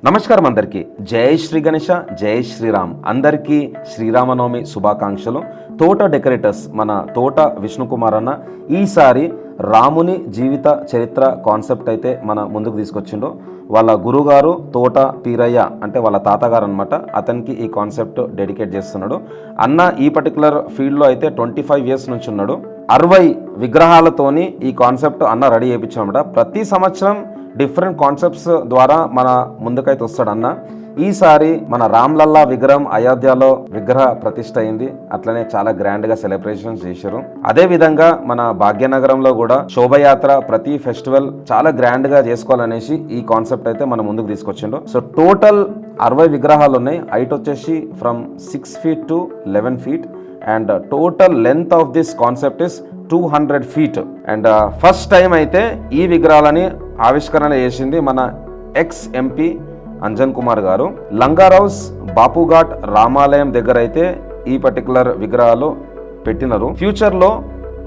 నమస్కారం అందరికీ. జై శ్రీ గణేష, జై శ్రీరామ్. అందరికీ శ్రీరామనవమి శుభాకాంక్షలు. తోట డెకరేటర్స్ మన తోట విష్ణుకుమార్ అన్న ఈసారి రాముని జీవిత చరిత్ర కాన్సెప్ట్ అయితే మన ముందుకు తీసుకొచ్చిండు. వాళ్ళ గురుగారు తోట పీరయ్య అంటే వాళ్ళ తాతగారు అనమాట. అతనికి ఈ కాన్సెప్ట్ డెడికేట్ చేస్తున్నాడు. అన్న ఈ పర్టికులర్ ఫీల్డ్లో అయితే 25 years నుంచి ఉన్నాడు. 60 విగ్రహాలతోని ఈ కాన్సెప్ట్ అన్న రెడీ చేయించామట. ప్రతి సంవత్సరం డిఫరెంట్ కాన్సెప్ట్స్ ద్వారా మన ముందుకైతే వస్తాడు అన్న. ఈసారి మన రామ్లల్లా విగ్రహం అయోధ్యలో విగ్రహ ప్రతిష్ఠ అయింది. అట్లనే చాలా గ్రాండ్గా సెలబ్రేషన్స్ చేశారు. అదే విధంగా మన భాగ్యనగరంలో కూడా శోభయాత్ర ప్రతి ఫెస్టివల్ చాలా గ్రాండ్గా చేసుకోవాలనేసి ఈ కాన్సెప్ట్ అయితే మన ముందుకు తీసుకొచ్చిండు. సో టోటల్ 60 విగ్రహాలు ఉన్నాయి. హైట్ వచ్చేసి from 6 feet to 11 feet and total length of this concept is 200 feet. And first time అయితే ఈ విగ్రహాలని ఆవిష్కరణ చేసింది మన ఎక్స్ ఎంపీ అంజన్ కుమార్ గారు. లంగారౌస్ బాపుఘాట్ రామాలయం దగ్గర అయితే ఈ పర్టికులర్ విగ్రహాలు పెట్టినారు. ఫ్యూచర్లో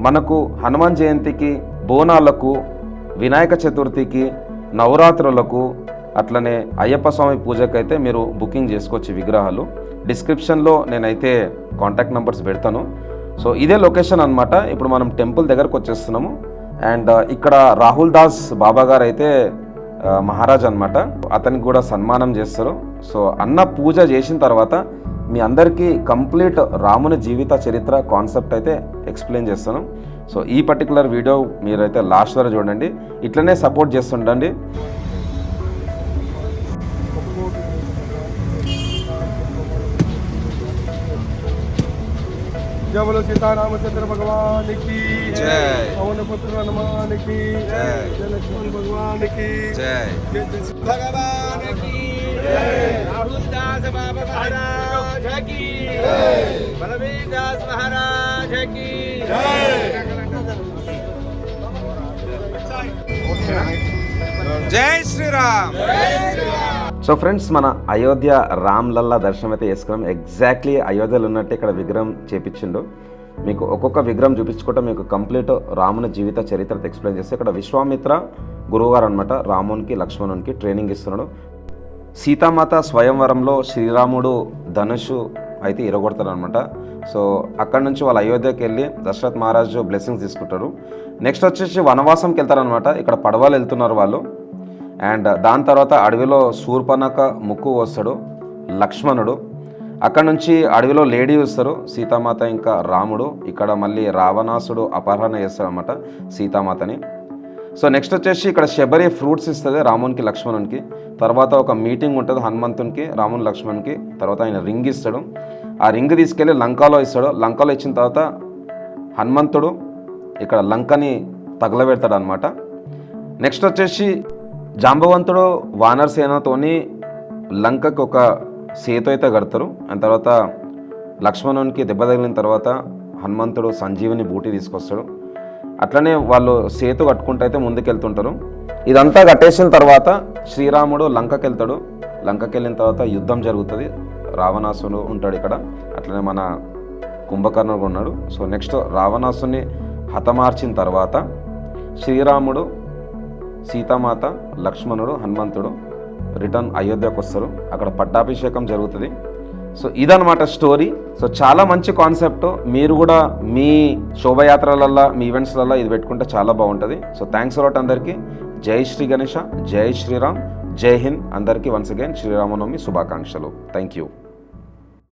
మనకు హనుమాన్ జయంతికి, బోనాలకు, వినాయక చతుర్థికి, నవరాత్రులకు, అట్లనే అయ్యప్ప స్వామి పూజకైతే మీరు బుకింగ్ చేసుకోవచ్చు విగ్రహాలు. డిస్క్రిప్షన్లో నేనైతే కాంటాక్ట్ నెంబర్స్ పెడతాను. సో ఇదే లొకేషన్ అనమాట. ఇప్పుడు మనం టెంపుల్ దగ్గరకు వచ్చేస్తున్నాము. అండ్ ఇక్కడ రాహుల్ దాస్ బాబా గారు అయితే మహారాజ్ అనమాట. అతనికి కూడా సన్మానం చేస్తారు. సో అన్న పూజ చేసిన తర్వాత మీ అందరికీ కంప్లీట్ రాముని జీవిత చరిత్ర కాన్సెప్ట్ అయితే ఎక్స్ప్లెయిన్ చేస్తాను. సో ఈ పర్టికులర్ వీడియో మీరైతే లాస్ట్ వరకు చూడండి. ఇట్లనే సపోర్ట్ చేస్తుండండి. जय बोलो सीतारामचंद्र भगवान की जय, पवन पुत्र हनुमान की जय, जय लक्ष्मण भगवान की जय, भगवान की राहुल दास बाबा महाराज की बलवीर दास महाराज की जय श्री राम. సో ఫ్రెండ్స్, మన అయోధ్య రామ్లల్లా దర్శనం అయితే చేసుకున్నాం. ఎగ్జాక్ట్లీ అయోధ్యలో ఉన్నట్టు ఇక్కడ విగ్రహం చేపించిండు. మీకు ఒక్కొక్క విగ్రహం చూపించుకుంటే మీకు కంప్లీట్ రాముని జీవిత చరిత్ర ఎక్స్ప్లెయిన్ చేస్తే ఇక్కడ విశ్వామిత్ర గురువుగారు అనమాట రామునికి లక్ష్మణునికి ట్రైనింగ్ ఇస్తున్నాడు. సీతామాత స్వయంవరంలో శ్రీరాముడు ధనుషు అయితే ఇరగొడతాడు అనమాట. సో అక్కడ నుంచి వాళ్ళు అయోధ్యకి వెళ్ళి దశరథ్ మహారాజు బ్లెస్సింగ్స్ తీసుకుంటారు. నెక్స్ట్ వచ్చేసి వనవాసంకి వెళ్తారనమాట. ఇక్కడ పడవలు వెళ్తున్నారు వాళ్ళు. అండ్ దాని తర్వాత అడవిలో శూర్పణఖ ముక్కు వస్తాడు లక్ష్మణుడు. అక్కడ నుంచి అడవిలో లేడీ వస్తారు సీతామాత ఇంకా రాముడు. ఇక్కడ మళ్ళీ రావణాసుడు అపహరణ చేస్తాడు అనమాట సీతామాతని. సో నెక్స్ట్ వచ్చేసి ఇక్కడ శబరి ఫ్రూట్స్ ఇస్తుంది రామునికి లక్ష్మణునికి. తర్వాత ఒక మీటింగ్ ఉంటుంది హనుమంతునికి రాముని లక్ష్మణ్కి. తర్వాత ఆయన రింగ్ ఇస్తాడు. ఆ రింగ్ తీసుకెళ్ళి లంకాలో ఇస్తాడు. లంకాలో ఇచ్చిన తర్వాత హనుమంతుడు ఇక్కడ లంకని తగలబెడతాడు అనమాట. నెక్స్ట్ వచ్చేసి జాంబవంతుడు వానరసేనతోని లంకకు ఒక సేతు అయితే కడతారు. అండ్ తర్వాత లక్ష్మణునికి దెబ్బ తగిలిన తర్వాత హనుమంతుడు సంజీవిని బూటి తీసుకొస్తాడు. అట్లనే వాళ్ళు సేతు కట్టుకుంటూ అయితే ముందుకెళ్తుంటారు. ఇదంతా కట్టేసిన తర్వాత శ్రీరాముడు లంకకి వెళ్తాడు. లంకకి వెళ్ళిన తర్వాత యుద్ధం జరుగుతుంది. రావణాసుడు ఉంటాడు ఇక్కడ. అట్లనే మన కుంభకర్ణుడు ఉన్నాడు. సో నెక్స్ట్ రావణాసుని హతమార్చిన తర్వాత శ్రీరాముడు, సీతామాత, లక్ష్మణుడు, హనుమంతుడు రిటర్న్ అయోధ్యకు వస్తారు. అక్కడ పట్టాభిషేకం జరుగుతుంది. సో ఇదనమాట స్టోరీ. సో చాలా మంచి కాన్సెప్ట్. మీరు కూడా మీ శోభయాత్రలల్లో, మీ ఈవెంట్స్లలో ఇది పెట్టుకుంటే చాలా బాగుంటుంది. సో థ్యాంక్స్ అలాట్ అందరికీ. జై శ్రీ గణేష, జై శ్రీరామ్, జై హింద్. అందరికీ వన్స్ అగైన్ శ్రీరామనవమి శుభాకాంక్షలు. Thank you.